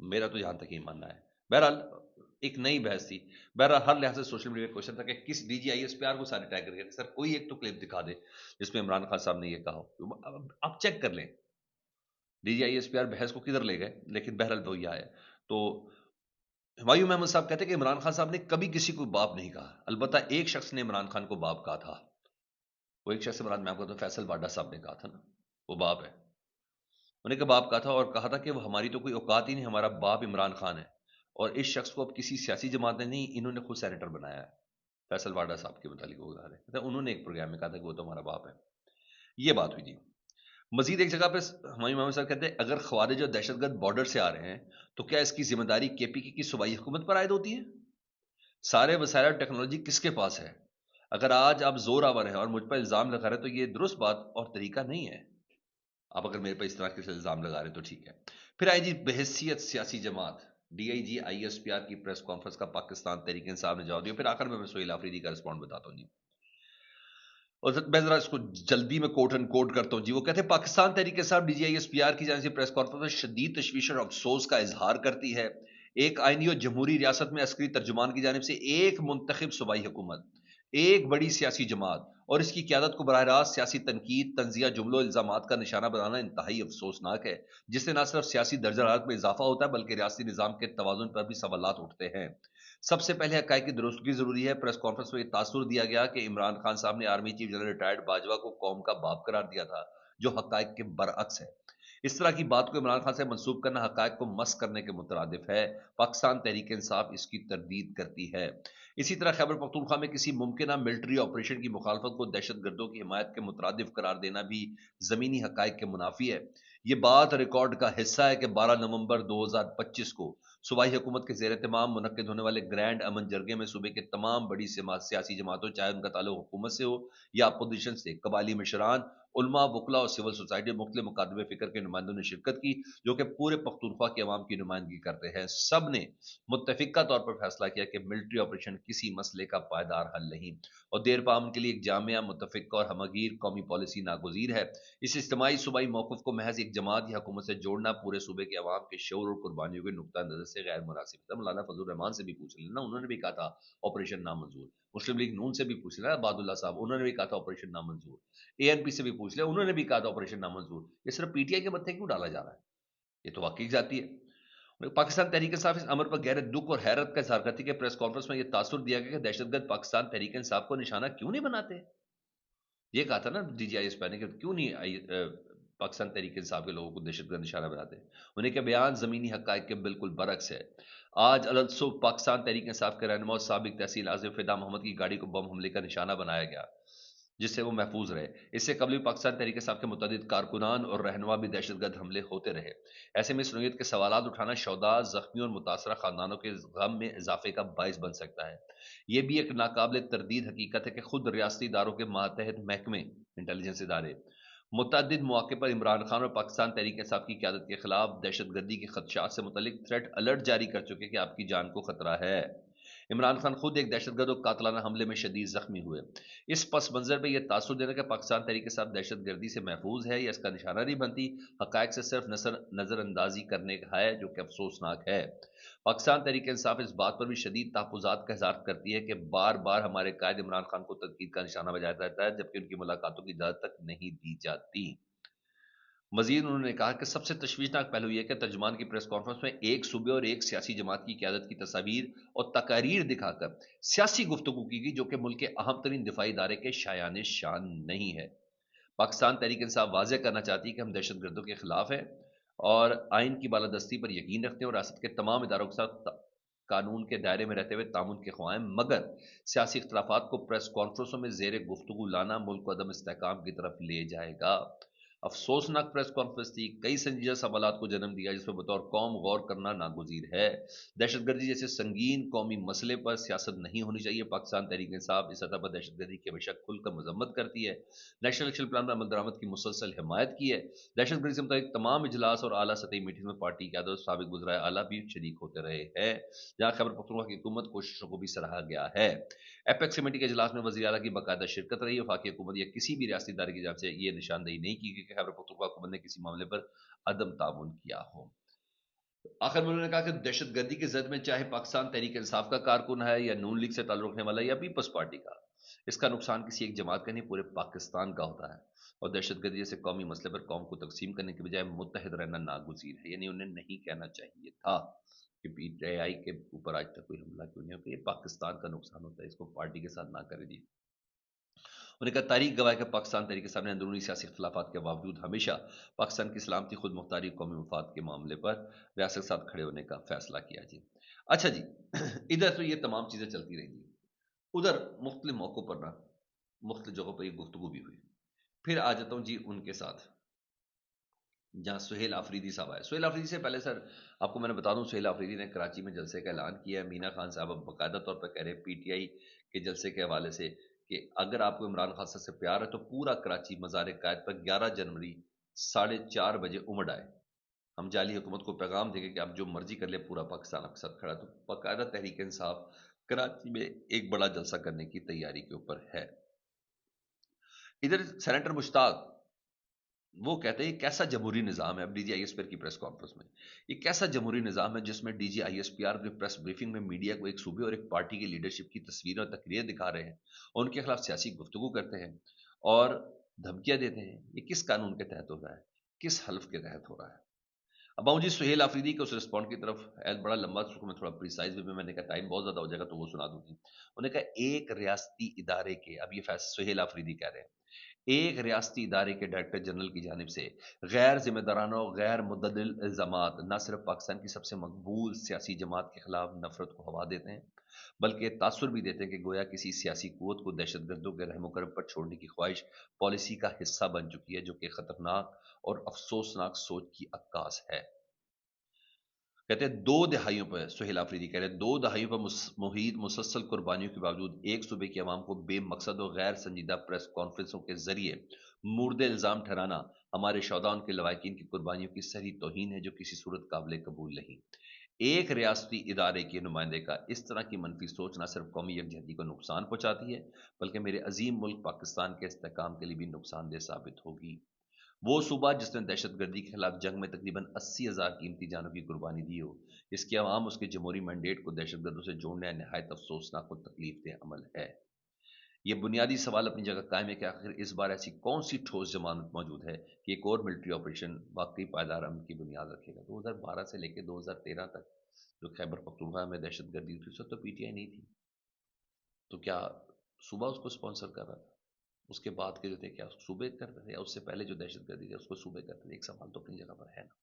میرا تو یہاں تک ہی ماننا ہے. بہرحال ایک نئی بحث تھی. بہرحال ہر لحاظ سے سوشل میڈیا کا کوشچن تھا کہ کس D G I S P R کو سارے ٹیگ کر کے سر کوئی ایک تو کلپ دکھا دے جس میں عمران خان صاحب نے یہ کہا ہو. آپ چیک کر لیں D G I S P R بحث کو کدھر لے گئے، لیکن بہرحال وہ یہ آیا. تو ہمایوں محمد صاحب کہتے ہیں کہ عمران خان صاحب نے کبھی کسی کو باپ نہیں کہا، البتہ ایک شخص نے عمران خان کو باپ کہا تھا. وہ ایک شخص عمران، میں آپ کو تو فیصل واڈا صاحب نے کہا تھا نا، وہ باپ ہے. انہوں نے کہا باپ کہا تھا اور کہا تھا کہ وہ ہماری تو کوئی اوقات ہی نہیں، ہمارا باپ عمران خان ہے. اور اس شخص کو اب کسی سیاسی جماعت نے نہیں، انہوں نے خود سینیٹر بنایا ہے. فیصل واڈا صاحب کے متعلق وہ بتا رہے انہوں نے ایک پروگرام میں کہا تھا کہ وہ تو ہمارا باپ ہے. یہ بات ہوئی تھی. مزید ایک جگہ پہ ہمایوں محمد صاحب کہتے ہیں اگر خوارج اور دہشت گرد بارڈر سے آ رہے ہیں تو کیا اس کی ذمہ داری کے پی کے کی صوبائی حکومت پر عائد ہوتی ہے؟ سارے وسائل اور ٹیکنالوجی کس کے پاس ہے؟ اگر آج آپ زور آور ہیں اور مجھ پر الزام لگا رہے تو یہ درست بات اور طریقہ نہیں ہے. آپ اگر میرے پر اس طرح کے الزام لگا رہے تو ٹھیک ہے. پھر آئی جی بحیثیت سیاسی جماعت D I G I S P R کی پریس کانفرنس کا پاکستان تحریک انصاف نے جواب دیا. پھر آخر میں سہیل آفریدی کا رسپونڈ بتاتا ہوں جی. اور میں ذرا اس کو جلدی میں کوٹ اینڈ کوٹ کرتا ہوں جی. وہ کہتے ہیں Pakistan Tehreek Insaf D G I S P R کی جانب سے پریس کانفرنس میں شدید تشویش اور افسوس کا اظہار کرتی ہے. ایک آئینی اور جمہوری ریاست میں عسکری ترجمان کی جانب سے ایک منتخب صوبائی حکومت، ایک بڑی سیاسی جماعت اور اس کی قیادت کو براہ راست سیاسی تنقید، تنزیہ، جملوں الزامات کا نشانہ بنانا انتہائی افسوسناک ہے، جس سے نہ صرف سیاسی درجہ حرارت میں اضافہ ہوتا ہے بلکہ ریاستی نظام کے توازن پر بھی سوالات اٹھتے ہیں. سب سے پہلے حقائق کی درستگی ضروری ہے. پریس کانفرنس میں یہ تاثر دیا گیا کہ عمران خان صاحب نے army chief general retired Bajwa کو قوم کا باپ قرار دیا تھا، جو حقائق کے برعکس ہے. اس طرح کی بات کو عمران خان سے منسوب کرنا حقائق کو مسخ کرنے کے مترادف ہے. پاکستان تحریک انصاف اس کی تردید کرتی ہے. اسی طرح خیبر پختونخوا میں کسی ممکنہ ملٹری آپریشن کی مخالفت کو دہشت گردوں کی حمایت کے مترادف قرار دینا بھی زمینی حقائق کے منافی ہے. یہ بات ریکارڈ کا حصہ ہے کہ 12 نومبر 2025 کو صوبائی حکومت کے زیر اہتمام منعقد ہونے والے گرینڈ امن جرگے میں صوبے کے تمام بڑی سیاسی جماعتوں، چاہے ان کا تعلق حکومت سے ہو یا اپوزیشن سے، قبائلی مشران، علماء، وکلاء اور سول سوسائٹی مختلف مکاتب فکر کے نمائندوں نے شرکت کی، جو کہ پورے پختونخوا کے عوام کی نمائندگی کرتے ہیں. سب نے متفقہ طور پر فیصلہ کیا کہ ملٹری آپریشن کسی مسئلے کا پائیدار حل نہیں اور دیر پا امن کے لیے ایک جامع، متفقہ اور ہمگیر قومی پالیسی ناگزیر ہے. اس اجتماعی صوبائی موقف کو محض ایک جماعت یا حکومت سے جوڑنا پورے صوبے کے عوام کے شعور اور قربانیوں کے نقطہ نظر سے غیر مناسب ہے. مولانا فضل الرحمان سے بھی پوچھ لینا، انہوں نے بھی کہا تھا آپریشن نامنظور. مسلم لیگ نون سے بھی پوچھ لینا، عباد اللہ صاحب، انہوں نے بھی کہا تھا آپریشن نامنظور. اے این پی سے بھی پوچھ لیا، انہوں نے بھی کہا تھا آپریشن نامنظور. یہ صرف پی ٹی آئی کے متھے کیوں ڈالا جا رہا ہے؟ یہ تو واقعی جاتی ہے. پاکستان تحریک انصاف اس امر پر گہرے دکھ اور حیرت کا اظہار کرتی ہے کہ پریس کانفرنس میں یہ تاثر دیا گیا کہ دہشت گرد پاکستان تحریک انصاف کو نشانہ کیوں نہیں بناتے. یہ کہا تھا نا ڈی جی آئی ایس پی نے کہ کیوں نہیں پاکستان تحریک انصاف کے لوگوں کو دہشت گرد نشانہ بناتے. انہیں کہ بیان زمینی حقائق کے بالکل برعکس ہے. آج الصبح پاکستان تحریک انصاف کے رہنما اور سابق تحصیل عاصف فدا محمد کی گاڑی کو بم حملے کا نشانہ بنایا گیا جس سے وہ محفوظ رہے. اس سے قبل بھی پاکستان تحریک انصاف کے متعدد کارکنان اور رہنما بھی دہشت گرد حملے ہوتے رہے. ایسے میں اس نوعیت کے سوالات اٹھانا شہداء، زخمیوں اور متاثرہ خاندانوں کے غم میں اضافے کا باعث بن سکتا ہے. یہ بھی ایک ناقابل تردید حقیقت ہے کہ خود ریاستی اداروں کے ماتحت محکمے، انٹیلیجنس ادارے، متعدد مواقع پر عمران خان اور پاکستان تحریک انصاف کی قیادت کے خلاف دہشت گردی کے خدشات سے متعلق تھریٹ الرٹ جاری کر چکے کہ آپ کی جان کو خطرہ ہے. عمران خان خود ایک دہشت گرد اور قاتلانہ حملے میں شدید زخمی ہوئے. اس پس منظر پہ یہ تاثر دینا کہ پاکستان تحریک انصاف دہشت گردی سے محفوظ ہے یا اس کا نشانہ نہیں بنتی، حقائق سے صرف نظر اندازی کرنے کا ہے، جو کہ افسوسناک ہے. پاکستان تحریک انصاف اس بات پر بھی شدید تحفظات کا اظہار کرتی ہے کہ بار بار ہمارے قائد عمران خان کو تنقید کا نشانہ بنایا جاتا ہے جبکہ ان کی ملاقاتوں کی اجازت تک نہیں دی جاتی. مزید انہوں نے کہا کہ سب سے تشویشناک پہلو یہ کہ ترجمان کی پریس کانفرنس میں ایک صوبے اور ایک سیاسی جماعت کی قیادت کی تصاویر اور تقاریر دکھا کر سیاسی گفتگو کی گئی، جو کہ ملک کے اہم ترین دفاعی ادارے کے شایان شان نہیں ہے. پاکستان تحریک انصاف واضح کرنا چاہتی ہے کہ ہم دہشت گردوں کے خلاف ہیں اور آئین کی بالادستی پر یقین رکھتے ہیں اور ریاست کے تمام اداروں کے ساتھ قانون کے دائرے میں رہتے ہوئے تعاون کے خواہاں ہیں، مگر سیاسی اختلافات کو پریس کانفرنسوں میں زیر گفتگو لانا ملک کو عدم استحکام کی طرف لے جائے گا. افسوسناک پریس کانفرنس تھی، کئی سنجیدہ سوالات کو جنم دیا جس پر بطور قوم غور کرنا ناگزیر ہے. دہشت گردی جیسے سنگین قومی مسئلے پر سیاست نہیں ہونی چاہیے. پاکستان تحریک انصاف اس سطح پر دہشت گردی کی بے شک کھل کر مذمت کرتی ہے، نیشنل الیکشن پلان پر عمل درآمد کی مسلسل حمایت کی ہے. دہشت گردی سے متعلق تمام اجلاس اور اعلیٰ سطحی میٹنگ میں پارٹی قیادت اور سابق وزرائے اعلیٰ بھی شریک ہوتے رہے ہیں، جہاں خیبر پختونخوا کی حکومت کوششوں کو بھی سراہا گیا ہے. ایپیکس کمیٹی کے اجلاس میں وزیر اعلیٰ کی باقاعدہ شرکت رہی. وفاقی حکومت یا کسی بھی ریاستی ادارے کی جانب سے یہ نشاندہی نہیں کی کہ خیبر پختونخوا حکومت نے کسی معاملے پر عدم تعاون کیا ہو. آخر میں انہوں نے کہا کہ دہشت گردی کی زد میں چاہے پاکستان تحریک انصاف کا کارکن ہے یا نون لیگ سے تعلق رکھنے والا یا پیپلز پارٹی کا، اس کا نقصان کسی ایک جماعت کا نہیں، پورے پاکستان کا ہوتا ہے، اور دہشت گردی جیسے قومی مسئلے پر قوم کو تقسیم کرنے کے بجائے متحد رہنا ناگزیر ہے۔ یعنی انہیں نہیں کہنا چاہیے تھا کہ پی ٹی آئی کے اوپر آج تک کوئی حملہ کیوں نہیں ہو، کہ یہ پاکستان کا نقصان ہوتا ہے، اس کو پارٹی کے ساتھ نہ کرے جی۔ انہوں نے کہا تاریخ گواہ کہ پاکستان تحریک کے سامنے اندرونی سیاسی اختلافات کے باوجود ہمیشہ پاکستان کی سلامتی، خود مختاری، قومی مفاد کے معاملے پر ریاست کے ساتھ کھڑے ہونے کا فیصلہ کیا جی۔ اچھا جی، ادھر تو یہ تمام چیزیں چلتی رہی جی، ادھر مختلف موقعوں پر نا مختلف جگہوں پر یہ گفتگو بھی ہوئی۔ پھر آ جاتا ہوں جی ان کے ساتھ جہاں سہیل آفریدی صاحب آئے۔ سہیل آفریدی سے پہلے سر آپ کو میں نے بتا دوں، سہیل آفریدی نے کراچی میں جلسے کا اعلان کیا ہے۔ مینا خان صاحب اب باقاعدہ طور پر کہہ رہے ہیں پی ٹی آئی کے جلسے کے حوالے سے کہ اگر آپ کو عمران خان صاحب سے پیار ہے تو پورا کراچی مزار قائد پر 11 جنوری 4:30 بجے امڑ آئے۔ ہم جعلی حکومت کو پیغام دیں گے کہ آپ جو مرضی کر لیں، پورا پاکستان آپ کے ساتھ کھڑا ہے۔ تو باقاعدہ تحریک انصاف کراچی میں ایک بڑا جلسہ کرنے کی تیاری کے اوپر ہے۔ ادھر سینیٹر مشتاق وہ کہتے ہیں یہ کیسا جمہوری نظام ہے، اب D G I S P R کی پریس کانفرنس میں یہ کیسا جمہوری نظام ہے جس میں D G I S P R کی پریس بریفنگ میں میڈیا کو ایک صوبے اور ایک پارٹی کی لیڈرشپ کی تصویریں اور تقریریں دکھا رہے ہیں اور ان کے خلاف سیاسی گفتگو کرتے ہیں اور دھمکیاں دیتے ہیں۔ یہ کس قانون کے تحت ہو رہا ہے، کس حلف کے تحت ہو رہا ہے؟ اب آؤں جی سہیل آفریدی کے اس رسپونڈ کی طرف۔ بڑا لمبا، اس کو میں تھوڑا پریسائز بھی میں نے کہا ٹائم بہت زیادہ ہو جائے گا تو وہ سنا دوں گی۔ انہوں نے کہا ایک ریاستی ادارے کے، اب یہ سہیل آفریدی کہہ رہے ہیں، ایک ریاستی ادارے کے ڈائریکٹر جنرل کی جانب سے غیر ذمہ دارانہ اور غیر متعدل الزامات نہ صرف پاکستان کی سب سے مقبول سیاسی جماعت کے خلاف نفرت کو ہوا دیتے ہیں، بلکہ تاثر بھی دیتے ہیں کہ گویا کسی سیاسی قوت کو دہشت گردوں کے رحم و کرم پر چھوڑنے کی خواہش پالیسی کا حصہ بن چکی ہے، جو کہ خطرناک اور افسوسناک سوچ کی عکاس ہے۔ کہتے ہیں 2 دہائیوں پر، سہیل آفریدی کہہ رہے ہیں 2 دہائیوں پر محیط مسلسل قربانیوں کے باوجود ایک صوبے کی عوام کو بے مقصد اور غیر سنجیدہ پریس کانفرنسوں کے ذریعے مورد الزام ٹھہرانا ہمارے شہداء ان کے لواحقین کی قربانیوں کی صریح توہین ہے، جو کسی صورت قابل قبول نہیں۔ ایک ریاستی ادارے کے نمائندے کا اس طرح کی منفی سوچ نہ صرف قومی یکجہتی کو نقصان پہنچاتی ہے، بلکہ میرے عظیم ملک پاکستان کے استحکام کے لیے بھی نقصان دہ ثابت ہوگی۔ وہ صوبہ جس نے دہشت گردی کے خلاف جنگ میں تقریباً 80,000 قیمتی جانوں کی قربانی دی ہو، اس کے عوام اس کے جمہوری مینڈیٹ کو دہشت گردوں سے جوڑنے نہایت افسوسناک اور تکلیف دہ عمل ہے۔ یہ بنیادی سوال اپنی جگہ قائم ہے کہ آخر اس بار ایسی کون سی ٹھوس ضمانت موجود ہے کہ ایک اور ملٹری آپریشن واقعی پائیدار امن کی بنیاد رکھے گا۔ 2012 سے لے کے 2013 تک جو خیبر پختونخوا میں دہشت گردی تھی، اس وقت تو پی ٹی آئی نہیں تھی، تو کیا صوبہ اس کو اسپانسر کر رہا تھا؟ اس کے بعد کے جو تھے کیا صوبے کرتے تھے، یا اس سے پہلے جو دہشت گردی تھی اس کو صوبے کرتے تھے؟ ایک سوال تو اپنی جگہ پر ہے نا۔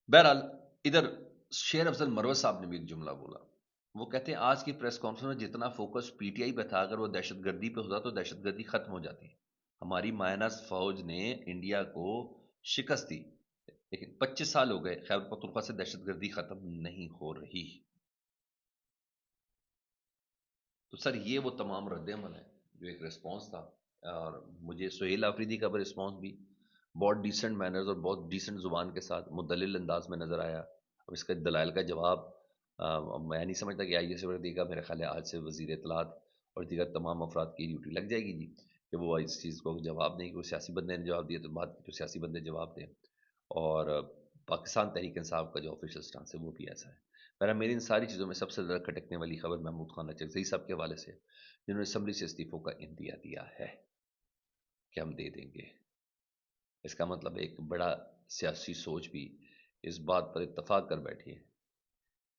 بہرحال ادھر شیر افضل مروت صاحب نے بھی ایک جملہ بولا۔ وہ کہتے ہیں آج کی پریس کانفرنس میں جتنا فوکس پی ٹی آئی پہ تھا، اگر وہ دہشت گردی پہ ہوتا تو دہشت گردی ختم ہو جاتی۔ ہماری مائنس فوج نے انڈیا کو شکست دی، لیکن 25 سال ہو گئے خیبر پختونخوا سے دہشت گردی ختم نہیں ہو رہی۔ تو سر یہ وہ تمام رد عمل ہے جو ایک ریسپانس تھا، اور مجھے سہیل آفریدی کا بھی ریسپانس بھی بہت ڈیسنٹ مینرز اور بہت ڈیسنٹ زبان کے ساتھ مدلل انداز میں نظر آیا۔ اب اس کے دلائل کا جواب میں نہیں سمجھتا کہ آئی اے سے دے گا، میرے خیال ہے آج سے وزیر اطلاعات اور دیگر تمام افراد کی ڈیوٹی لگ جائے گی جی، کہ وہ اس چیز کو جواب دیں، کہ وہ سیاسی بندے نے جواب دیا تو بات کی تو سیاسی بندے جواب دیں، اور پاکستان تحریک انصاف کا جو آفیشیل سٹانس ہے وہ بھی ایسا ہے۔ میری ان ساری چیزوں میں سب سے زیادہ کھٹکنے والی خبر محمود خان اچکزئی صاحب کے حوالے سے، جنہوں نے اسمبلی سے استعفوں کا اندیا دیا ہے کہ ہم دے دیں گے۔ اس کا مطلب ایک بڑا سیاسی سوچ بھی اس بات پر اتفاق کر بیٹھی ہے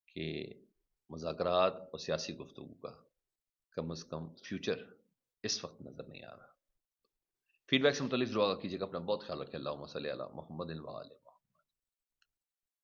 کہ مذاکرات اور سیاسی گفتگو کا کم از کم فیوچر اس وقت نظر نہیں آ رہا۔ فیڈ بیک سے متعلق ضرور آگاہ کیجیے گا، اپنا بہت خیال رکھیں۔ اللہم صلی علی محمد و علی محمد۔